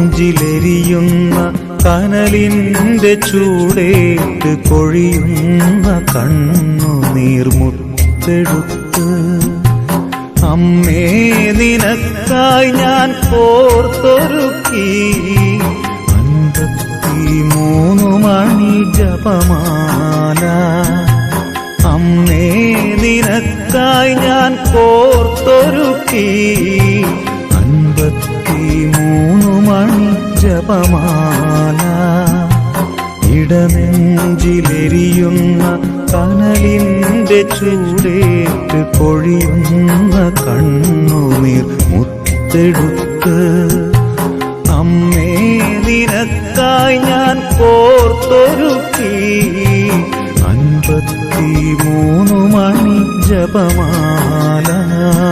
ഇടനെഞ്ചിലെരിയുന്ന കനലിന്റെ ചൂടേറ്റ് കൊഴിയുന്ന കണ്ണുനീർമുത്തെടുത്ത് അമ്മേ നിനക്കായി ഞാൻ കോർത്തൊരുക്കി 53 മണി ജപമാല. അമ്മേ നിനക്കായി ഞാൻ കോർത്തൊരുക്കി 53 മണി ജപമാല. ഇടനെഞ്ചിലെരിയുന്ന കനലിന്റെ ചൂടേറ്റ് കൊഴിയുന്ന കണ്ണുനീർ മുത്തെടുത്ത് അമ്മേ നിനക്കായി ഞാൻ കോർത്തൊരുക്കി 53 മണി ജപമാല.